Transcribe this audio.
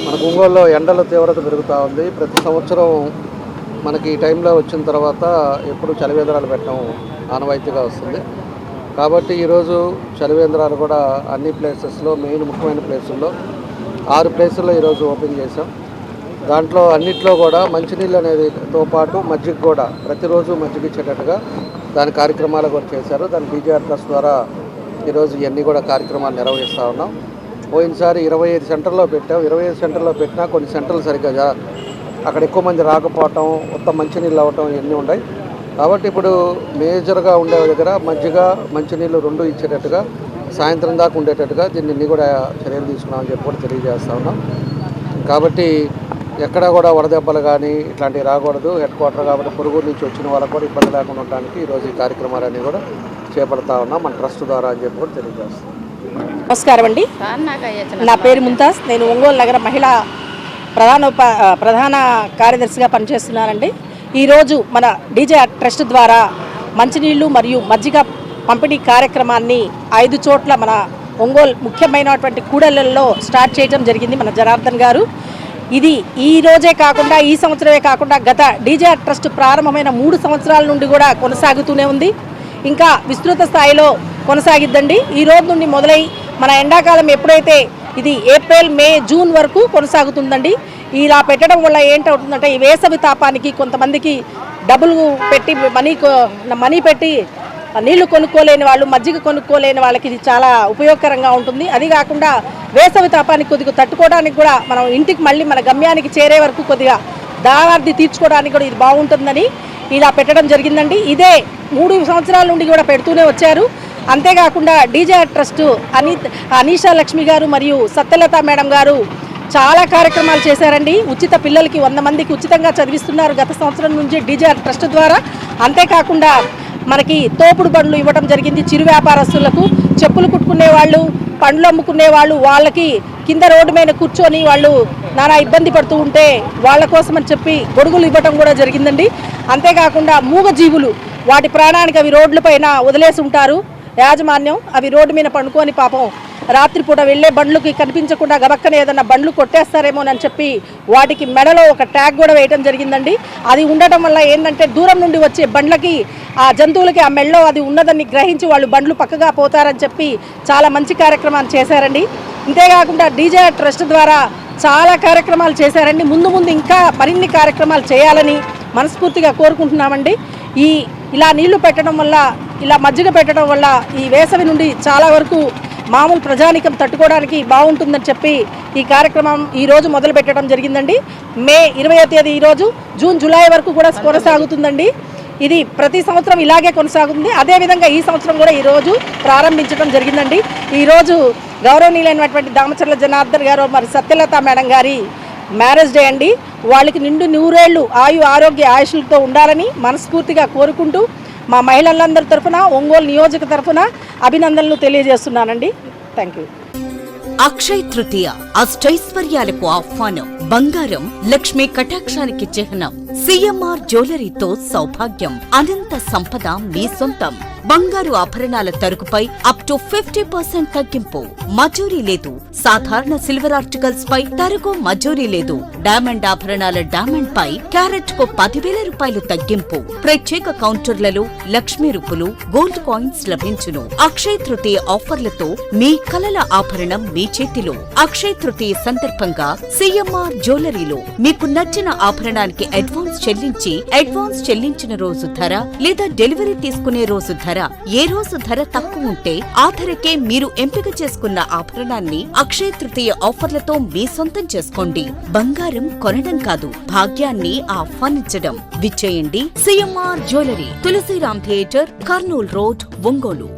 మన ఒంగోలులో ఎండల తీవ్రత పెరుగుతూ ఉంది. ప్రతి సంవత్సరం మనకి ఈ టైంలో వచ్చిన తర్వాత ఎప్పుడు చలివేంద్రాలు పెట్టడం ఆనవాయితీగా వస్తుంది. కాబట్టి ఈరోజు చలివేంద్రాలు కూడా అన్ని ప్లేసెస్లో ముఖ్యమైన ప్లేసుల్లో 6 ప్లేసుల్లో ఈరోజు ఓపెన్ చేశాం. దాంట్లో అన్నిట్లో కూడా మంచినీళ్ళు అనేదితో పాటు మజ్జిగ కూడా ప్రతిరోజు మజ్జిగ ఇచ్చేటట్టుగా దాని కార్యక్రమాలు కూడా చేశారు. దాని డీజీఆర్ ట్రస్ట్ ద్వారా ఈరోజు ఇవన్నీ కూడా కార్యక్రమాలు నిర్వహిస్తూ ఉన్నాం. పోయినసారి 25 సెంటర్లో పెట్టాం. 25 సెంటర్లో పెట్టినా కొన్ని సెంటర్లు సరిగ్గా అక్కడ ఎక్కువ మంది రాకపోవటం, ఉత్తమ మంచినీళ్ళు అవ్వటం ఇవన్నీ ఉన్నాయి. కాబట్టి ఇప్పుడు మేజర్గా ఉండే దగ్గర మజ్జిగ మంచినీళ్ళు 2 ఇచ్చేటట్టుగా సాయంత్రం దాకా ఉండేటట్టుగా దీన్ని కూడా చర్యలు తీసుకున్నామని చెప్పి కూడా తెలియజేస్తూ ఉన్నాం. కాబట్టి ఎక్కడా కూడా వడదెబ్బలు కానీ ఇట్లాంటివి రాకూడదు. హెడ్ క్వార్టర్ కాబట్టి పొరుగురు నుంచి వచ్చిన వాళ్ళకు కూడా ఇబ్బంది లేకుండా ఉండడానికి ఈరోజు ఈ కార్యక్రమాలన్నీ కూడా చేపడతా ఉన్నాం మన ట్రస్ట్ ద్వారా అని చెప్పి కూడా తెలియజేస్తాం. నమస్కారం అండి, నా పేరు ముంతాజ్. నేను ఒంగోలు నగర మహిళా ప్రధాన కార్యదర్శిగా పనిచేస్తున్నానండి. ఈరోజు మన డీజీఆర్ ట్రస్ట్ ద్వారా మంచినీళ్లు మరియు మజ్జిగ పంపిణీ కార్యక్రమాన్ని 5 చోట్ల మన ఒంగోలు ముఖ్యమైనటువంటి కూడళ్లలో స్టార్ట్ చేయడం జరిగింది మన జనార్దన్ గారు. ఇది ఈ రోజే కాకుండా ఈ సంవత్సరమే కాకుండా గత డీజీఆర్ ట్రస్ట్ ప్రారంభమైన 3 సంవత్సరాల నుండి కూడా కొనసాగుతూనే ఉంది. ఇంకా విస్తృత స్థాయిలో కొనసాగిద్దండి. ఈ రోజు నుండి మొదలై మన ఎండాకాలం ఎప్పుడైతే ఇది ఏప్రిల్, మే, జూన్ వరకు కొనసాగుతుందండి. ఇలా పెట్టడం వల్ల ఏంటవుతుందంటే ఈ వేసవి తాపానికి కొంతమందికి డబ్బులు పెట్టి మనీ పెట్టి నీళ్లు కొనుక్కోలేని వాళ్ళు, మజ్జిగ కొనుక్కోలేని వాళ్ళకి ఇది చాలా ఉపయోగకరంగా ఉంటుంది. అది కాకుండా వేసవి తాపానికి కొద్దిగా తట్టుకోవడానికి కూడా మనం ఇంటికి మళ్ళీ మన గమ్యానికి చేరే వరకు కొద్దిగా దాహార్ది తీర్చుకోవడానికి కూడా ఇది బాగుంటుందని ఇలా పెట్టడం జరిగిందండి. ఇదే 3 సంవత్సరాల నుండి కూడా పెడుతూనే వచ్చారు. అంతేకాకుండా డీజీఆర్ ట్రస్ట్ అనీషా లక్ష్మి గారు మరియు సత్యలత మేడం గారు చాలా కార్యక్రమాలు చేశారండి. ఉచిత పిల్లలకి 100 మందికి ఉచితంగా చదివిస్తున్నారు గత సంవత్సరం నుంచి డీజీఆర్ ట్రస్ట్ ద్వారా. అంతేకాకుండా మనకి తోపుడు బండ్లు ఇవ్వడం జరిగింది. చిరు వ్యాపారస్తులకు, చెప్పులు కుట్టుకునే వాళ్ళు, పండ్లు అమ్ముకునే వాళ్ళు, వాళ్ళకి కింద రోడ్డు మీద కూర్చొని వాళ్ళు నానా ఇబ్బంది పడుతూ ఉంటే వాళ్ళ కోసం అని చెప్పి గొడుగులు ఇవ్వడం కూడా జరిగిందండి. అంతేకాకుండా మూగజీవులు వాటి ప్రాణానికి అవి రోడ్ల పైన వదిలేసి ఉంటారు యాజమాన్యం. అవి రోడ్డు మీద పండుకొని పాపం రాత్రిపూట వెళ్ళే బండ్లకి కనిపించకుండా గబక్కన ఏదన్నా బండ్లు కొట్టేస్తారేమోనని చెప్పి వాటికి మెడలో ఒక ట్యాగ్ కూడా వేయడం జరిగిందండి. అది ఉండటం వల్ల ఏంటంటే దూరం నుండి వచ్చే బండ్లకి ఆ జంతువులకి ఆ మెడలో అది ఉన్నదని గ్రహించి వాళ్ళు బండ్లు పక్కగా పోతారని చెప్పి చాలా మంచి కార్యక్రమాలు చేశారండి. అంతేకాకుండా డీజీఆర్ ట్రస్ట్ ద్వారా చాలా కార్యక్రమాలు చేశారండి. ముందు ఇంకా మరిన్ని కార్యక్రమాలు చేయాలని మనస్ఫూర్తిగా కోరుకుంటున్నామండి. ఇలా నీళ్లు పెట్టడం వల్ల, ఇలా మజ్జిగ పెట్టడం వల్ల ఈ వేసవి నుండి చాలా వరకు మామూలు ప్రజానికం తట్టుకోవడానికి బాగుంటుందని చెప్పి ఈ కార్యక్రమం ఈరోజు మొదలు పెట్టడం జరిగిందండి. మే 20వ తేదీ ఈరోజు జూన్, జూలై వరకు కూడా కొనసాగుతుందండి. ఇది ప్రతి సంవత్సరం ఇలాగే కొనసాగుతుంది. అదేవిధంగా ఈ సంవత్సరం కూడా ఈరోజు ప్రారంభించడం జరిగిందండి. ఈరోజు గౌరవనీయులైనటువంటి దామచర్ల జనార్దన్ గారు మరి సత్యలత మేడం గారి మ్యారేజ్ డే అండి. వాళ్ళకి నిండు 100 ఏళ్ళు ఆరోగ్య ఆయుష్లతో ఉండాలని మనస్ఫూర్తిగా కోరుకుంటూ మా మహిళలందరి తరఫున, ఒంగోలు నియోజక తరఫున అభినందనలు తెలియజేస్తున్నానండి. Thank you. అక్షయ తృతీయ అష్టైశ్వర్యాలకు ఆహ్వానం. బంగారం లక్ష్మీ కటాక్షానికి చిహ్నం. సిఎంఆర్ జ్యువెలరీతో సౌభాగ్యం, అనంత సంపద మీ సొంతం. బంగారు ఆభరణాల తరుగుపై అప్ టు 50% తగ్గింపు. మజూరీ లేదు. సాధారణ సిల్వర్ ఆర్టికల్స్ పై తరుగు మజూరీ లేదు. డైమండ్ ఆభరణాల డైమండ్ పై క్యారెట్ కు 10,000 రూపాయలు తగ్గింపు. ప్రత్యేక కౌంటర్లలో లక్ష్మీ రూపులు, గోల్డ్ కాయిన్స్ లభించును. అక్షయ తృతీయ ఆఫర్లతో మీ కలల ఆభరణం మీ చేతిలో. అక్షయ తృతీయ సందర్భంగా సిఎంఆర్ జ్యువెలరీలో మీకు నచ్చిన ఆభరణానికి అడ్వాన్స్ చెల్లించిన రోజు ధర లేదా డెలివరీ తీసుకునే రోజు ధర, ఏ రోజు ధర తక్కువ ఉంటే ఆ ధరకే మీరు ఎంపిక చేసుకున్న ఆభరణాన్ని అక్షయ తృతీయ ఆఫర్లతో మీ సొంతం చేసుకోండి. బంగారం కొనడం కాదు, భాగ్యాన్ని ఆహ్వానించడం. విచ్చేయండి CMR jewellery, Tulasiram theatre, Kurnool road, Ongole.